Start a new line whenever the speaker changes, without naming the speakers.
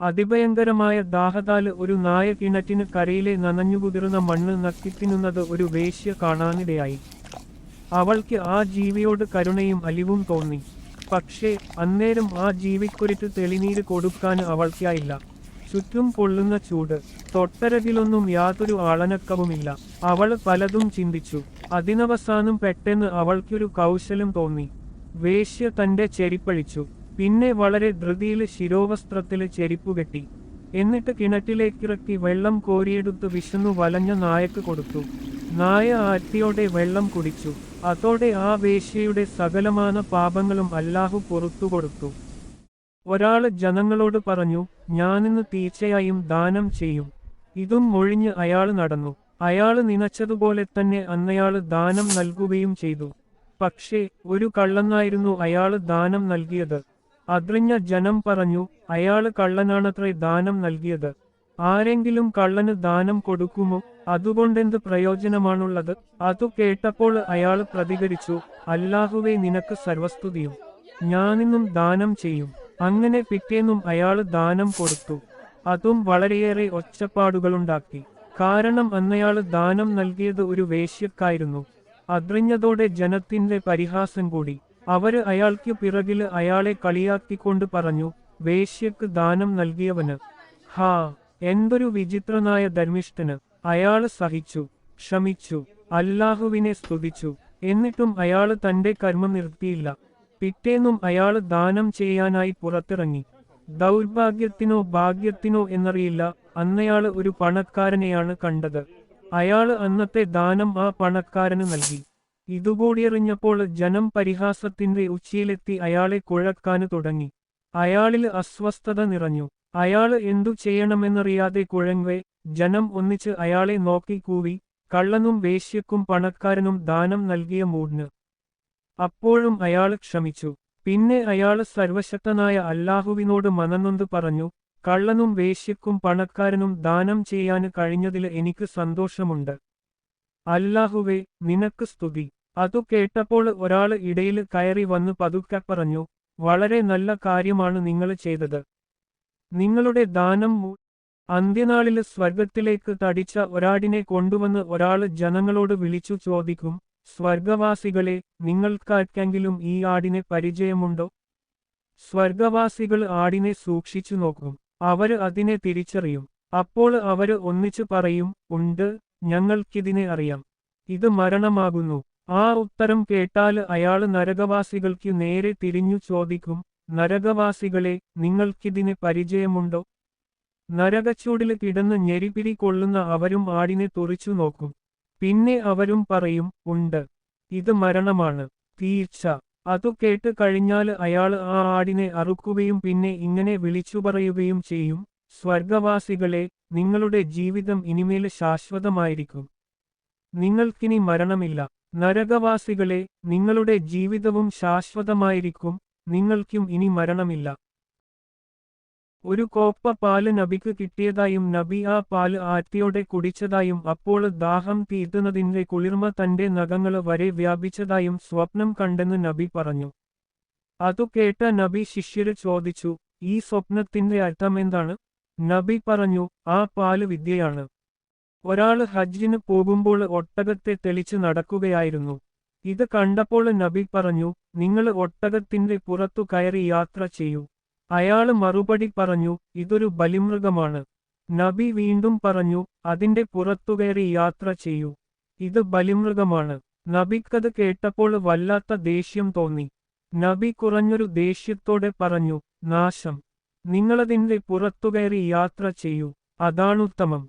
അതിഭയങ്കരമായ ദാഹത്താല് ഒരു നായ കിണറ്റിന് കരയിലെ നനഞ്ഞുകുതിർന്ന മണ്ണ് നക്കിത്തിന്നുന്നത് ഒരു വേശ്യ കാണാനിടയായി. അവൾക്ക് ആ ജീവിയോട് കരുണയും അലിവും തോന്നി. പക്ഷേ അന്നേരം ആ ജീവിക്കൊരിട്ട് തെളിനീര് കൊടുക്കാൻ അവൾക്കായില്ല. ചുറ്റും പൊള്ളുന്ന ചൂട്, തൊട്ടരകിലൊന്നും യാതൊരു ആളനക്കവുമില്ല. അവൾ പലതും ചിന്തിച്ചു. അതിനവസാനം പെട്ടെന്ന് അവൾക്കൊരു കൗശലം തോന്നി. വേശ്യ തന്റെ ചെരിപ്പഴിച്ചു. പിന്നെ വളരെ ധൃതിയില് ശിരോവസ്ത്രത്തില് ചെരിപ്പുകെട്ടി. എന്നിട്ട് കിണറ്റിലേക്കിറക്കി വെള്ളം കോരിയെടുത്ത് വിശന്നു വലഞ്ഞ നായക്ക് കൊടുത്തു. നായ ആർത്തിയോടെ വെള്ളം കുടിച്ചു. അതോടെ ആ വേശ്യയുടെ സകലമാന പാപങ്ങളും അല്ലാഹു പൊറുത്തുകൊടുത്തു. ഒരാള് ജനങ്ങളോട് പറഞ്ഞു, ഞാനിന്ന് തീർച്ചയായും ദാനം ചെയ്യും. ഇതും മൊഴിഞ്ഞ് അയാള് നടന്നു. അയാള് നനച്ചതുപോലെ തന്നെ അന്നയാള് ദാനം നൽകുകയും ചെയ്തു. പക്ഷേ ഒരു കള്ളനായിരുന്നു അയാള് ദാനം നൽകിയത്. അതറിഞ്ഞ ജനം പറഞ്ഞു, അയാള് കള്ളനാണത്രേ ദാനം നൽകിയത്. ആരെങ്കിലും കള്ളന് ദാനം കൊടുക്കുമോ? അതുകൊണ്ടെന്ത് പ്രയോജനമാണുള്ളത്? അതു കേട്ടപ്പോൾ അയാള് പ്രതികരിച്ചു, അല്ലാഹുവേ, നിനക്ക് സർവസ്തുതിയും. ഞാനിന്നും ദാനം ചെയ്യും. അങ്ങനെ പിറ്റേന്നും അയാള് ദാനം കൊടുത്തു. അതും വളരെയേറെ ഒച്ചപ്പാടുകളുണ്ടാക്കി. കാരണം അന്നയാള് ദാനം നൽകിയത് ഒരു വേശ്യക്കായിരുന്നു. അതറിഞ്ഞതോടെ ജനത്തിന്റെ പരിഹാസം കൂടി. അവര് അയാൾക്ക് പിറകില് അയാളെ കളിയാക്കിക്കൊണ്ട് പറഞ്ഞു, വേശ്യക്ക് ദാനം നൽകിയവന്. ഹാ, എന്തൊരു വിചിത്രനായ ധർമ്മിഷ്ഠന്! അയാള് സഹിച്ചു, ക്ഷമിച്ചു, അല്ലാഹുവിനെ സ്തുതിച്ചു. എന്നിട്ടും അയാള് തന്റെ കർമ്മം നിർത്തിയില്ല. പിറ്റേന്നും അയാള് ദാനം ചെയ്യാനായി പുറത്തിറങ്ങി. ദൗർഭാഗ്യത്തിനോ ഭാഗ്യത്തിനോ എന്നറിയില്ല, അന്നയാള് ഒരു പണക്കാരനെയാണ് കണ്ടത്. അയാള് അന്നത്തെ ദാനം ആ പണക്കാരന് നൽകി. ഇതുകൂടിയറിഞ്ഞപ്പോൾ ജനം പരിഹാസത്തിന്റെ ഉച്ചിയിലെത്തി അയാളെ കുഴക്കാന് തുടങ്ങി. അയാളില് അസ്വസ്ഥത നിറഞ്ഞു. അയാള് എന്തു ചെയ്യണമെന്നറിയാതെ കുഴങ്ങവേ ജനം ഒന്നിച്ച് അയാളെ നോക്കി കൂവി, കള്ളനും വേശ്യക്കും പണക്കാരനും ദാനം നൽകിയ മൂഢന്. അപ്പോഴും അയാള് ക്ഷമിച്ചു. പിന്നെ അയാള് സർവശക്തനായ അല്ലാഹുവിനോട് മനനൊന്ത് പറഞ്ഞു, കള്ളനും വേശ്യക്കും പണക്കാരനും ദാനം ചെയ്യാന് കഴിഞ്ഞതില് എനിക്ക് സന്തോഷമുണ്ട്. അല്ലാഹുവേ, നിനക്ക് സ്തുതി. അതു കേട്ടപ്പോൾ ഒരാള് ഇടയില് കയറി വന്ന് പതുക്കെ പറഞ്ഞു, വളരെ നല്ല കാര്യമാണ് നിങ്ങള് ചെയ്തത്. നിങ്ങളുടെ ദാനം അന്ത്യനാളില് സ്വർഗത്തിലേക്ക് തടിച്ച ഒരാടിനെ കൊണ്ടുവന്ന് ഒരാള് ജനങ്ങളോട് വിളിച്ചു ചോദിക്കും, സ്വർഗവാസികളെ, നിങ്ങൾക്കാർക്കെങ്കിലും ഈ ആടിനെ പരിചയമുണ്ടോ? സ്വർഗവാസികൾ ആടിനെ സൂക്ഷിച്ചു നോക്കും. അവര് അതിനെ തിരിച്ചറിയും. അപ്പോൾ അവര് ഒന്നിച്ചു പറയും, ഉണ്ട്, ഞങ്ങൾക്കിതിനെ അറിയാം. ഇത് മരണമാകുന്നു. ആ ഉത്തരം കേട്ടാല് അയാള് നരകവാസികൾക്ക് നേരെ തിരിഞ്ഞു ചോദിക്കും, നരകവാസികളെ, നിങ്ങൾക്കിതിനെ പരിചയമുണ്ടോ? നരകച്ചൂടില് കിടന്ന് ഞെരിപിരി കൊള്ളുന്ന അവരും ആടിനെ തുറിച്ചു നോക്കും. പിന്നെ അവരും പറയും, ഉണ്ട്, ഇത് മരണമാണ്, തീർച്ച. അതു കേട്ട് കഴിഞ്ഞാല് അയാള് ആ ആടിനെ അറുക്കുകയും പിന്നെ ഇങ്ങനെ വിളിച്ചുപറയുകയും ചെയ്യും, സ്വർഗവാസികളെ, നിങ്ങളുടെ ജീവിതം ഇനിമേല് ശാശ്വതമായിരിക്കും. നിങ്ങൾക്കിനി മരണമില്ല. നരകവാസികളെ, നിങ്ങളുടെ ജീവിതവും ശാശ്വതമായിരിക്കും. നിങ്ങൾക്കും ഇനി മരണമില്ല. ഒരു കോപ്പ പാല് നബിക്ക് കിട്ടിയതായും നബി ആ പാല് ആർത്തിയോടെ കുടിച്ചതായും അപ്പോൾ ദാഹം തീർത്തുന്നതിന്റെ കുളിർമ തന്റെ നഖങ്ങള് വരെ വ്യാപിച്ചതായും സ്വപ്നം കണ്ടെന്ന് നബി പറഞ്ഞു. അതു കേട്ട നബി ശിഷ്യര് ചോദിച്ചു, ഈ സ്വപ്നത്തിന്റെ അർത്ഥമെന്താണ്? നബി പറഞ്ഞു, ആ പാല് വിദ്യയാണ്. ഒരാള് ഹജ്ജിന് പോകുമ്പോൾ ഒട്ടകത്തെ തെളിച്ച് നടക്കുകയായിരുന്നു. ഇത് കണ്ടപ്പോൾ നബി പറഞ്ഞു, നിങ്ങള് ഒട്ടകത്തിന്റെ പുറത്തു കയറി യാത്ര ചെയ്യൂ. അയാള് മറുപടി പറഞ്ഞു, ഇതൊരു ബലിമൃഗമാണ്. നബി വീണ്ടും പറഞ്ഞു, അതിന്റെ പുറത്തുകയറി യാത്ര ചെയ്യൂ. ഇത് ബലിമൃഗമാണ്. നബിക്കത് കേട്ടപ്പോൾ വല്ലാത്ത ദേഷ്യം തോന്നി. നബി കുറഞ്ഞൊരു ദേഷ്യത്തോടെ പറഞ്ഞു, നാശം! നിങ്ങളതിന്റെ പുറത്തുകയറി യാത്ര ചെയ്യൂ, അതാണുത്തമം.